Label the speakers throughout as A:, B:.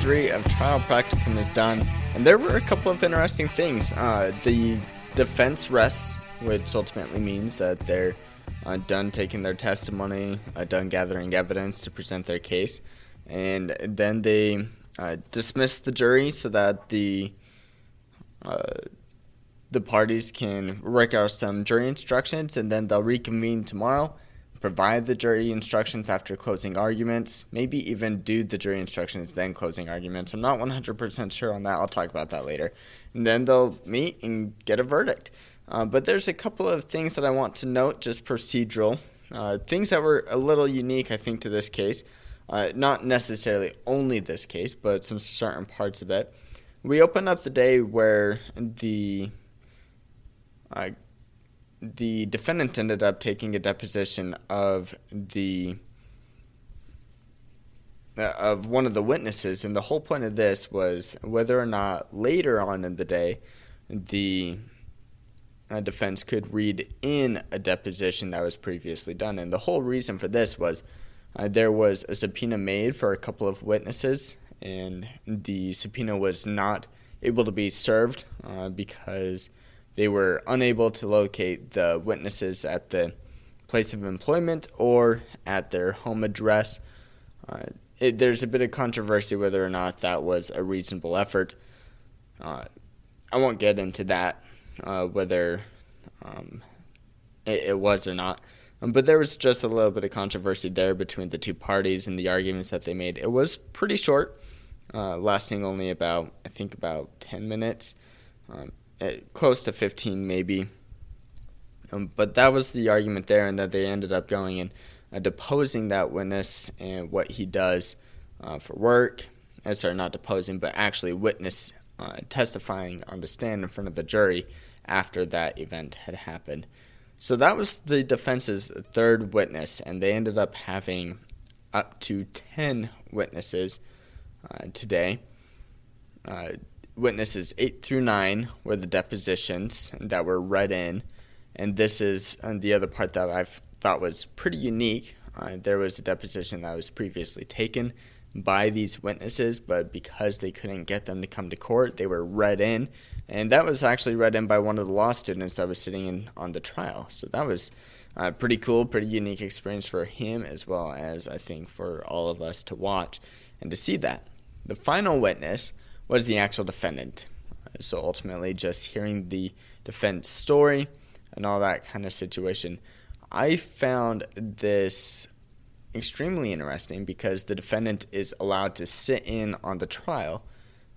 A: 3 of trial practicum is done, and there were a couple of interesting things. The defense rests, which ultimately means that they're done taking their testimony, done gathering evidence to present their case, and then they dismiss the jury so that the parties can work out some jury instructions, and then they'll reconvene tomorrow, provide the jury instructions after closing arguments, maybe even do the jury instructions then closing arguments. I'm not 100% sure on that. I'll talk about that later. And then they'll meet and get a verdict. But there's a couple of things that I want to note, just procedural. Things that were a little unique, I think, to this case. Not necessarily only this case, but some certain parts of it. We open up the day where the defendant ended up taking a deposition of one of the witnesses, and the whole point of this was whether or not later on in the day the defense could read in a deposition that was previously done. And the whole reason for this was there was a subpoena made for a couple of witnesses, and the subpoena was not able to be served because they were unable to locate the witnesses at the place of employment or at their home address. There's a bit of controversy whether or not that was a reasonable effort. I won't get into that, whether it was or not. But there was just a little bit of controversy there between the two parties and the arguments that they made. It was pretty short, lasting only about 10 minutes, close to 15 maybe. But that was the argument there, and that they ended up going and deposing that witness and what he does for work. Sorry, not deposing, but actually testifying on the stand in front of the jury after that event had happened. So that was the defense's third witness, and they ended up having up to 10 witnesses today. Witnesses 8 through 9 were the depositions that were read in, and this is the other part that I thought was pretty unique. There was a deposition that was previously taken by these witnesses, but because they couldn't get them to come to court, they were read in, and that was actually read in by one of the law students that was sitting in on the trial. So that was pretty cool, pretty unique experience for him, as well as I think for all of us to watch and to see that. The final witness was the actual defendant. So ultimately just hearing the defense story and all that kind of situation. I found this extremely interesting because the defendant is allowed to sit in on the trial,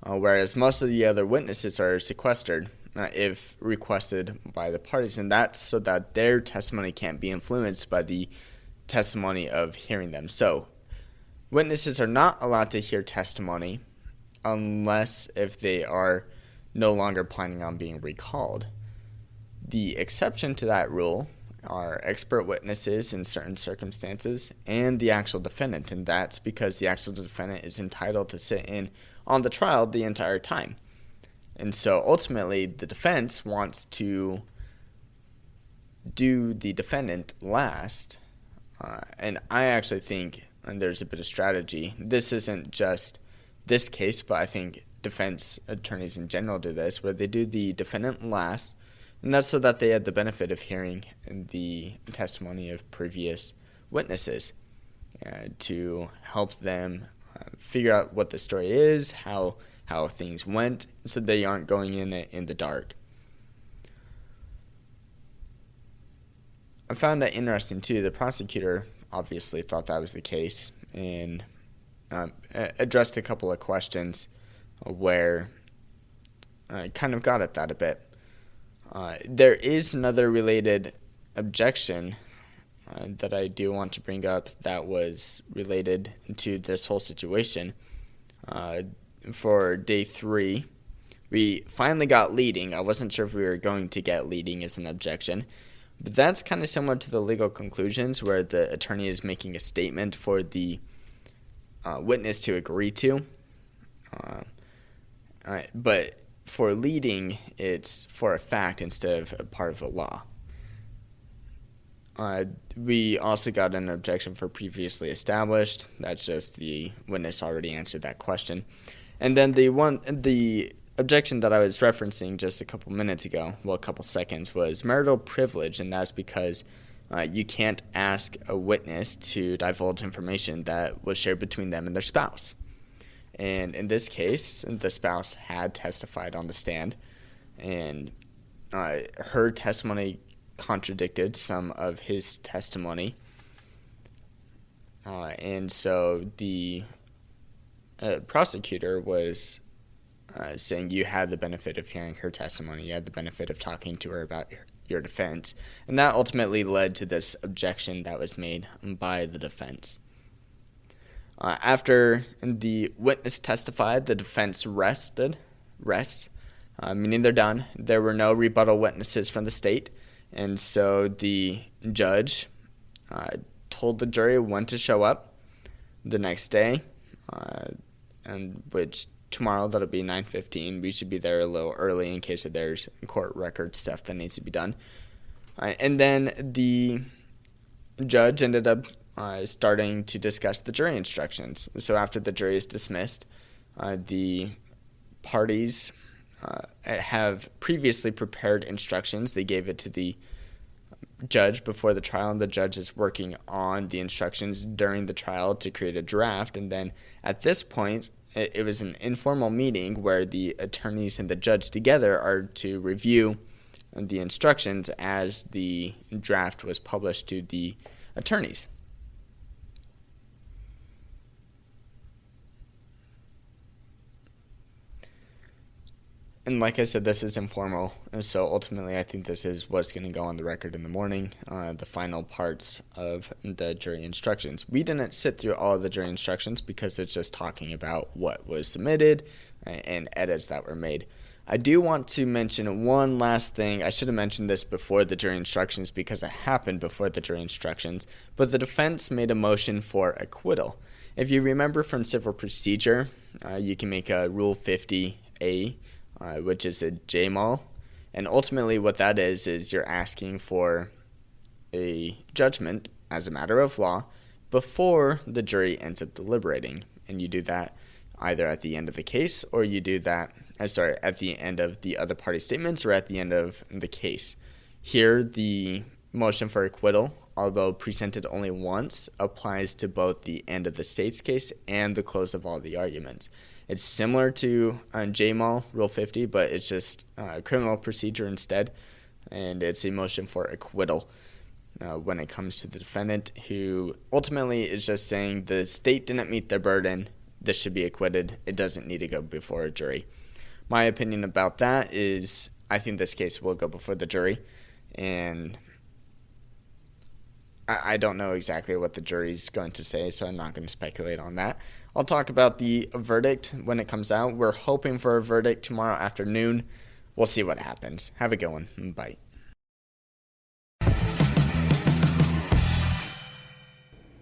A: whereas most of the other witnesses are sequestered if requested by the parties, and that's so that their testimony can't be influenced by the testimony of hearing them. So witnesses are not allowed to hear testimony unless if they are no longer planning on being recalled. The exception to that rule are expert witnesses in certain circumstances and the actual defendant, and that's because the actual defendant is entitled to sit in on the trial the entire time. And so ultimately the defense wants to do the defendant last, and I actually think there's a bit of strategy. This isn't just this case, but I think defense attorneys in general do this, where they do the defendant last, and that's so that they had the benefit of hearing the testimony of previous witnesses to help them figure out what the story is, how things went, so they aren't going in the dark. I found that interesting too. The prosecutor obviously thought that was the case and addressed a couple of questions where I kind of got at that a bit. There is another related objection that I do want to bring up that was related to this whole situation. For day 3, we finally got leading. I wasn't sure if we were going to get leading as an objection, but that's kind of similar to the legal conclusions where the attorney is making a statement for the witness to agree to. But for leading, it's for a fact instead of a part of a law. We also got an objection for previously established. That's just the witness already answered that question. And then the objection that I was referencing just a couple minutes ago, well, a couple seconds, was marital privilege, and that's because you can't ask a witness to divulge information that was shared between them and their spouse. And in this case, the spouse had testified on the stand, and her testimony contradicted some of his testimony. And so the prosecutor was saying you had the benefit of hearing her testimony, you had the benefit of talking to her about your defense, and that ultimately led to this objection that was made by the defense. After the witness testified, the defense rests, meaning they're done. There were no rebuttal witnesses from the state, and so the judge told the jury when to show up the next day, and which tomorrow, that'll be 9:15. We should be there a little early in case of there's court record stuff that needs to be done. And then the judge ended up starting to discuss the jury instructions. So after the jury is dismissed, the parties have previously prepared instructions. They gave it to the judge before the trial, and the judge is working on the instructions during the trial to create a draft. And then at this point, it was an informal meeting where the attorneys and the judge together are to review the instructions as the draft was published to the attorneys. And like I said, this is informal, and so ultimately I think this is what's going to go on the record in the morning, the final parts of the jury instructions. We didn't sit through all of the jury instructions because it's just talking about what was submitted and edits that were made. I do want to mention one last thing. I should have mentioned this before the jury instructions because it happened before the jury instructions, but the defense made a motion for acquittal. If you remember from civil procedure, you can make a Rule 50A, which is a JMAL, and ultimately what that is you're asking for a judgment as a matter of law before the jury ends up deliberating, and you do that either at the end of the case or you do that at the end of the other party's statements or at the end of the case. Here, the motion for acquittal, although presented only once, applies to both the end of the state's case and the close of all the arguments. It's similar to JMAL, Rule 50, but it's just criminal procedure instead, and it's a motion for acquittal when it comes to the defendant, who ultimately is just saying the state didn't meet their burden, this should be acquitted, it doesn't need to go before a jury. My opinion about that is I think this case will go before the jury, and I don't know exactly what the jury's going to say, so I'm not going to speculate on that. I'll talk about the verdict when it comes out. We're hoping for a verdict tomorrow afternoon. We'll see what happens. Have a good one. Bye.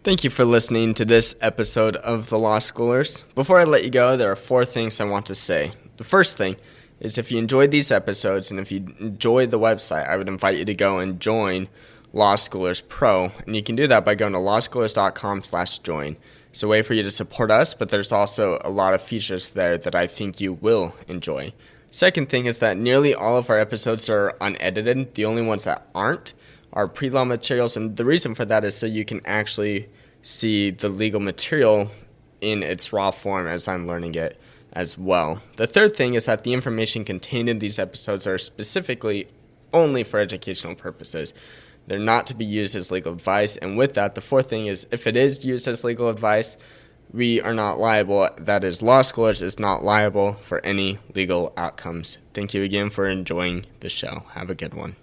A: Thank you for listening to this episode of The Law Schoolers. Before I let you go, there are 4 things I want to say. The first thing is if you enjoyed these episodes and if you enjoyed the website, I would invite you to go and join Law Schoolers Pro, and you can do that by going to lawschoolers.com/join. It's a way for you to support us, but there's also a lot of features there that I think you will enjoy. Second thing is that nearly all of our episodes are unedited. The only ones that aren't are pre-law materials, and the reason for that is so you can actually see the legal material in its raw form as I'm learning it as well. The third thing is that the information contained in these episodes are specifically only for educational purposes. They're not to be used as legal advice, and with that, the fourth thing is if it is used as legal advice, we are not liable. That is, Law Schoolers is not liable for any legal outcomes. Thank you again for enjoying the show. Have a good one.